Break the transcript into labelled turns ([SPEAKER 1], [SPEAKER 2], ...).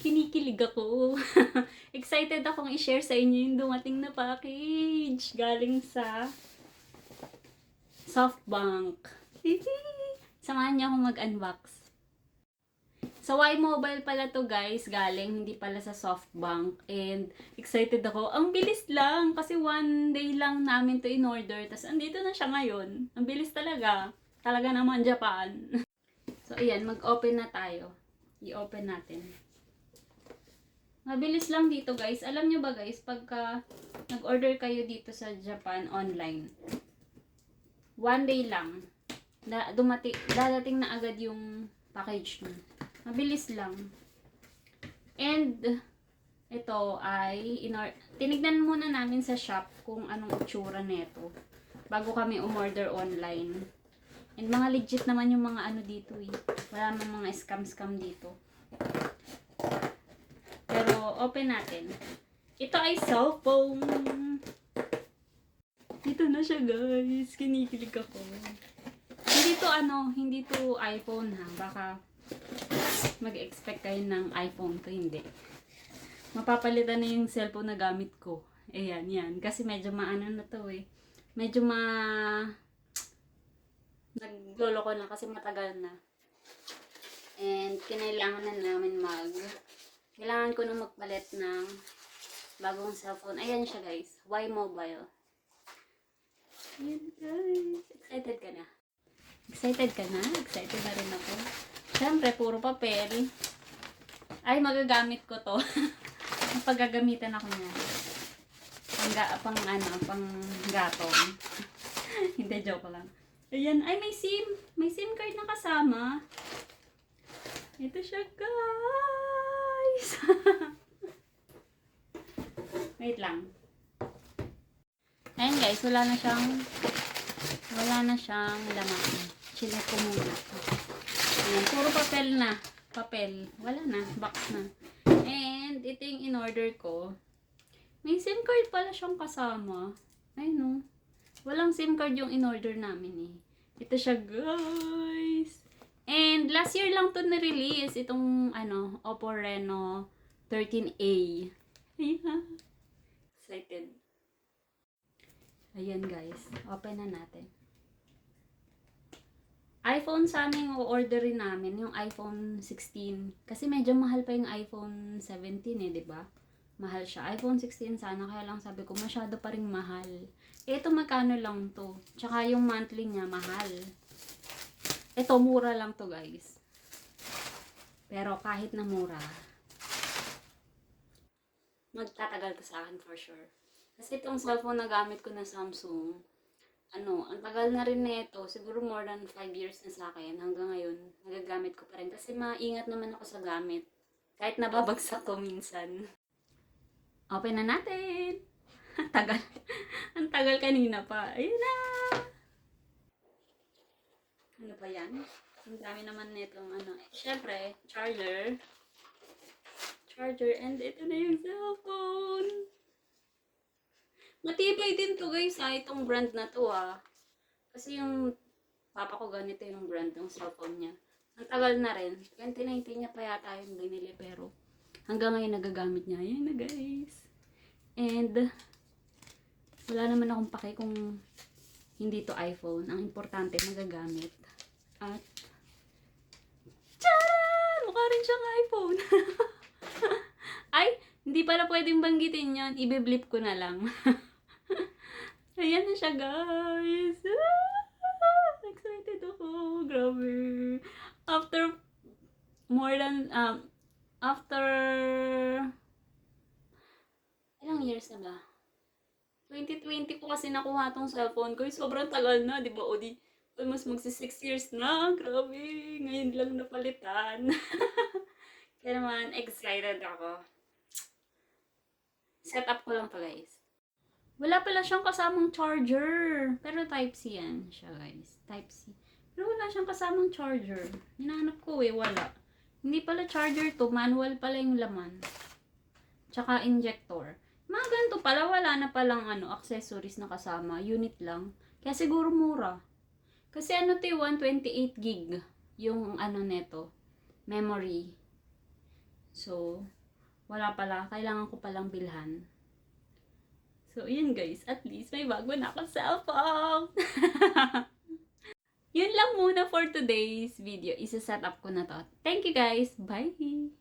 [SPEAKER 1] Kinikilig ako. Excited akong i-share sa inyo yung dumating na package galing sa SoftBank. Samahan niyo akong mag-unbox. Sa Y-Mobile pala to guys, galing, hindi pala sa SoftBank. And excited ako. Ang bilis lang, kasi one day lang namin to in-order. Tapos andito na siya ngayon. Ang bilis talaga. Talaga naman Japan. So ayan, mag-open na tayo. I-open natin. Mabilis lang dito guys. Alam nyo ba guys, pagka nag-order kayo dito sa Japan online, one day lang, dadating na agad yung package nyo. Mabilis lang. And, ito ay, tinignan muna namin sa shop kung anong itsura neto bago kami umorder online. And mga legit naman yung mga ano dito eh. Wala namang mga scam dito. Pero, open natin. Ito ay cellphone. Dito na siya guys. Kinikilig ako. Hindi to iPhone ha. Baka mag-expect kayo ng iPhone to. Hindi. Mapapalitan na yung cellphone na gamit ko. Ayan, yan. Kasi medyo maano na to eh. Medyo naglolo ko na kasi matagal na. And kinailangan na namin kailangan ko na magpalit ng bagong cellphone. Ayan siya guys. Y-Mobile. Ayan guys. Excited ka na? Excited ka na? Excited na rin ako. Siyempre, puro papel. Ay, magagamit ko to. Paggagamitan ako niya. Pang gatong. Hindi, joke lang. Ayan, ay may SIM. May SIM card na kasama. Ito siya, guys. Wait lang. Ayan guys, wala na siyang laman. Chinek ko muna. Ayan, puro papel na. Papel. Wala na, box na. And, ito yung in-order ko. May SIM card pala siyang kasama. Ayun no. Walang SIM card yung in-order namin eh. Ito siya guys. And last year lang to na-release itong Oppo Reno 13A. Ayan. Excited. Ayan guys. Open na natin. iPhone sa aming o-orderin namin yung iPhone 16. Kasi medyo mahal pa yung iPhone 17 eh, 'di ba? Mahal siya. iPhone 16 sana, kaya lang sabi ko masyado pa ring mahal. Ito magkano lang to. Tsaka yung monthly niya mahal. Ito mura lang to guys. Pero kahit na mura, magtatagal to sa akin for sure. Kasi itong cellphone na gamit ko na Samsung, ang tagal na rin nito. Siguro more than 5 years na sa akin. Hanggang ngayon, nagagamit ko pa rin. Kasi maingat naman ako sa gamit. Kahit nababagsak ko minsan. Open na natin! Ang tagal. Ang tagal kanina pa. Ayun na! Ano pa yan? Ang dami naman nitong Siyempre, charger. And ito na yung cellphone. Matibay din to guys itong brand na to Kasi yung papa ko ganito yung brand ng cellphone niya. Ang tagal na rin. 2019 niya pa yata yung binili pero hanggang ngayon nagagamit niya. Ayan na guys. And wala naman akong pake kung hindi to iPhone. Ang importante magagamit. At tcharan! Mukha rin siyang iPhone. Ay, hindi pala pwedeng banggitin yon. Ibe-blip ko na lang. Ayan na siya, guys. Excited ako. Grabe. After ilang years na ba? 2020 ko kasi nakuha tong cellphone ko. Sobrang tagal na, di ba? O di, almost magsi 6 years na. Grabe. Ngayon lang napalitan. Kaya naman, excited ako. Set up ko lang to guys. Wala pala siyang kasamang charger. Pero Type-C yan siya guys. Type-C. Pero wala siyang kasamang charger. Hinahanap ko wala. Hindi pala charger to. Manual pala yung laman. Tsaka injector. Mga ganito pala. Wala na palang accessories na kasama. Unit lang. Kaya siguro mura. Kasi to 128 gig yung neto. Memory. So, wala pala. Kailangan ko palang bilhan. So, yun guys. At least may bago na akong cellphone. Yun lang muna for today's video. Isa-set up ko na to. Thank you guys. Bye!